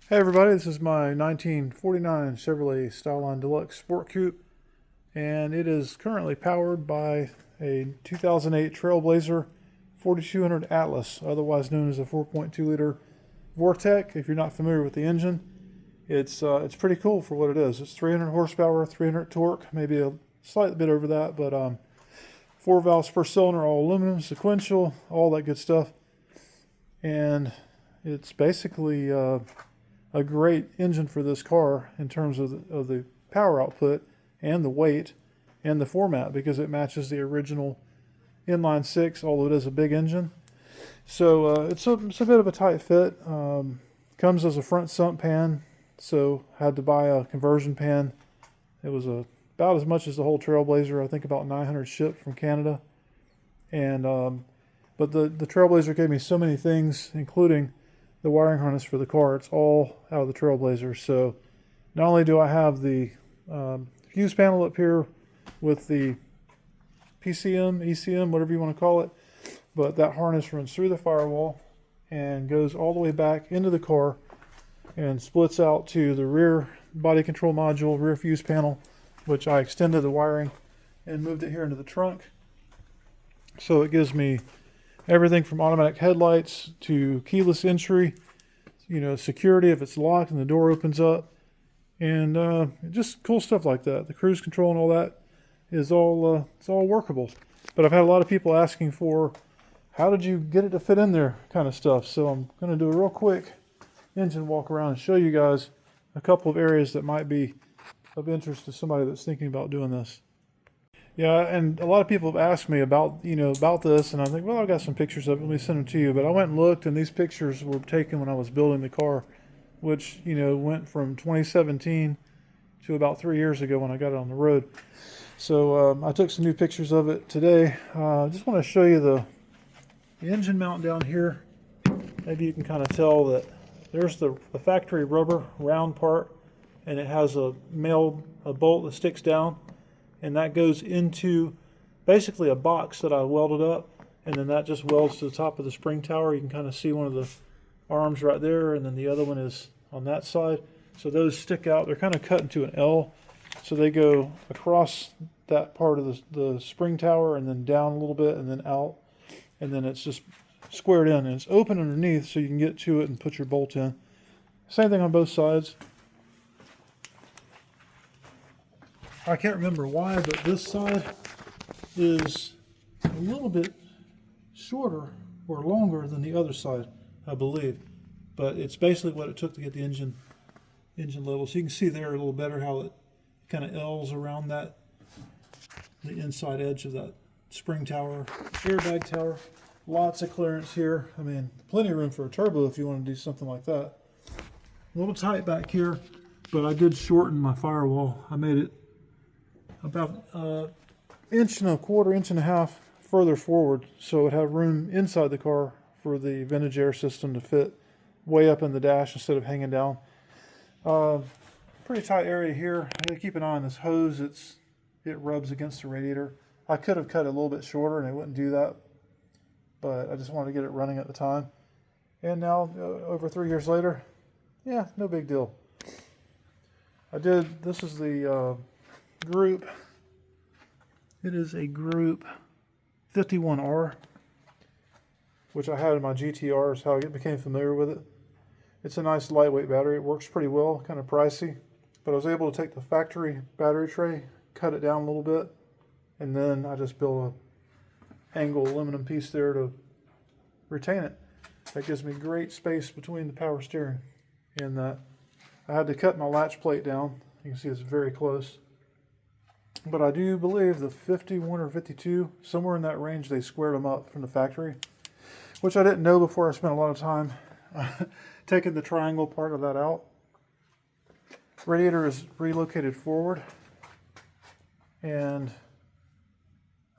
Hey everybody, this is my 1949 Chevrolet Styleline Deluxe Sport Coupe, and it is currently powered by a 2008 Trailblazer 4200 Atlas, otherwise known as a 4.2 liter Vortec. If you're not familiar with the engine, it's pretty cool for what it is. It's 300 horsepower, 300 torque, maybe a slight bit over that, but 4 valves per cylinder, all aluminum, sequential, all that good stuff. And it's basically a great engine for this car in terms of the power output and the weight and the format, because it matches the original inline six, although it is a big engine. So it's a bit of a tight fit. Comes as a front sump pan, so had to buy a conversion pan. It was about as much as the whole Trailblazer. I think about 900 shipped from Canada. And but the Trailblazer gave me so many things, including the wiring harness for the car. It's all out of the Trailblazer. So not only do I have the fuse panel up here with the PCM, ECM, whatever you want to call it, but that harness runs through the firewall and goes all the way back into the car and splits out to the rear body control module, rear fuse panel, which I extended the wiring and moved it here into the trunk. So it gives me everything from automatic headlights to keyless entry, security if it's locked and the door opens up, and just cool stuff like that. The cruise control and all that is all it's all workable. But I've had a lot of people asking for, how did you get it to fit in there kind of stuff. So I'm going to do a real quick engine walk around and show you guys a couple of areas that might be of interest to somebody that's thinking about doing this. Yeah, and a lot of people have asked me about this, and I think, well, I've got some pictures of it. Let me send them to you. But I went and looked, and these pictures were taken when I was building the car, which went from 2017 to about 3 years ago when I got it on the road. So I took some new pictures of it today. I just want to show you the engine mount down here. Maybe you can kind of tell that there's the factory rubber round part, and it has a bolt that sticks down. And that goes into basically a box that I welded up, and then that just welds to the top of the spring tower. You can kind of see one of the arms right there, and then the other one is on that side. So those stick out. They're kind of cut into an L, so they go across that part of the spring tower and then down a little bit and then out, and then it's just squared in, and it's open underneath so you can get to it and put your bolt in. Same thing on both sides. I can't remember why, but this side is a little bit shorter or longer than the other side, I believe. But it's basically what it took to get the engine level. So you can see there a little better how it kind of L's around the inside edge of that spring tower, airbag tower. Lots of clearance here. I mean, plenty of room for a turbo if you want to do something like that. A little tight back here, but I did shorten my firewall. I made it about an inch and a quarter, inch and a half further forward, so it had room inside the car for the vintage air system to fit way up in the dash instead of hanging down. Pretty tight area here. I gotta keep an eye on this hose. It rubs against the radiator. I could have cut it a little bit shorter and it wouldn't do that, but I just wanted to get it running at the time. And now, over 3 years later, yeah, no big deal. This is the group. It is a group 51R, which I had in my GTR, is how I became familiar with it. It's a nice lightweight battery. It works pretty well, kind of pricey, but I was able to take the factory battery tray, cut it down a little bit, and then I just built a angle aluminum piece there to retain it. That gives me great space between the power steering and that. I had to cut my latch plate down. You can see it's very close. But I do believe the 51 or 52, somewhere in that range, they squared them up from the factory, which I didn't know before I spent a lot of time taking the triangle part of that out. Radiator is relocated forward, and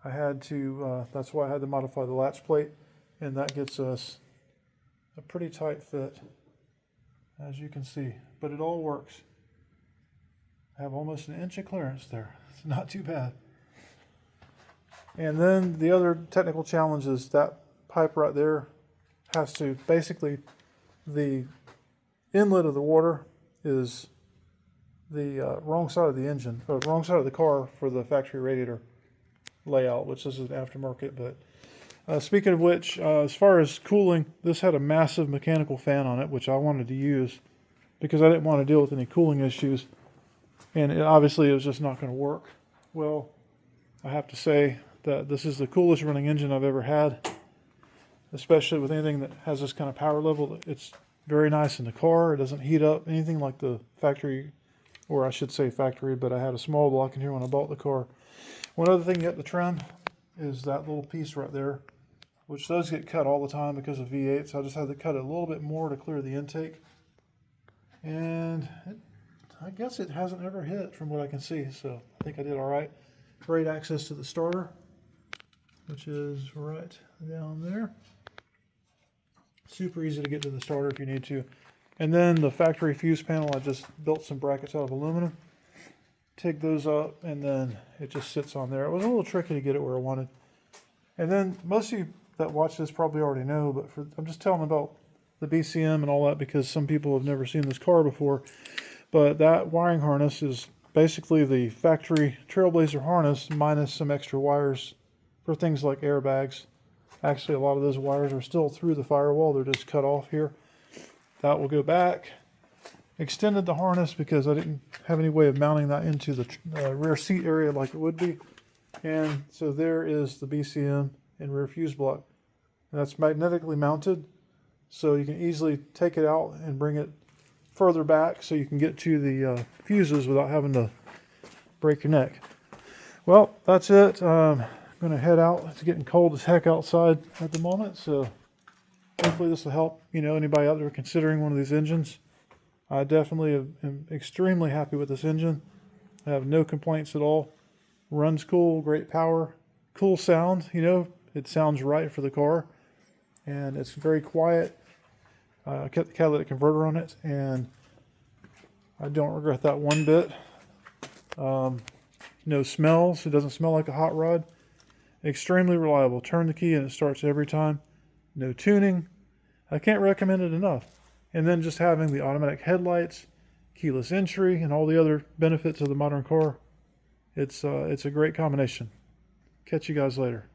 I had to, that's why I had to modify the latch plate, and that gets us a pretty tight fit, as you can see, but it all works. I have almost an inch of clearance there. It's not too bad. And then the other technical challenge is that pipe right there has to, basically, the inlet of the water is the wrong side of the engine, or wrong side of the car for the factory radiator layout, which this is an aftermarket. But speaking of which, as far as cooling, this had a massive mechanical fan on it, which I wanted to use because I didn't want to deal with any cooling issues. And obviously it was just not going to work. Well, I have to say that this is the coolest running engine I've ever had, especially with anything that has this kind of power level. It's very nice in the car. It doesn't heat up anything like the factory, or I should say factory, but I had a small block in here when I bought the car. One other thing you have to trim is that little piece right there, which does get cut all the time because of V8, so I just had to cut it a little bit more to clear the intake. And I guess it hasn't ever hit from what I can see, so I think I did all right. Great access to the starter, which is right down there. Super easy to get to the starter if you need to. And then the factory fuse panel, I just built some brackets out of aluminum. Take those up, and then it just sits on there. It was a little tricky to get it where I wanted. And then most of you that watch this probably already know, but I'm just telling about the BCM and all that because some people have never seen this car before. But that wiring harness is basically the factory Trailblazer harness minus some extra wires for things like airbags. Actually, a lot of those wires are still through the firewall. They're just cut off here. That will go back. Extended the harness because I didn't have any way of mounting that into the rear seat area like it would be. And so there is the BCM and rear fuse block. And that's magnetically mounted, so you can easily take it out and bring it further back so you can get to the fuses without having to break your neck. Well, that's it. I'm going to head out. It's getting cold as heck outside at the moment, so hopefully this will help, anybody out there considering one of these engines. I definitely am extremely happy with this engine. I have no complaints at all. Runs cool, great power, cool sound. It sounds right for the car, and it's very quiet. I kept the catalytic converter on it, and I don't regret that one bit. No smells. It doesn't smell like a hot rod. Extremely reliable. Turn the key and it starts every time. No tuning. I can't recommend it enough. And then just having the automatic headlights, keyless entry, and all the other benefits of the modern car. It's a great combination. Catch you guys later.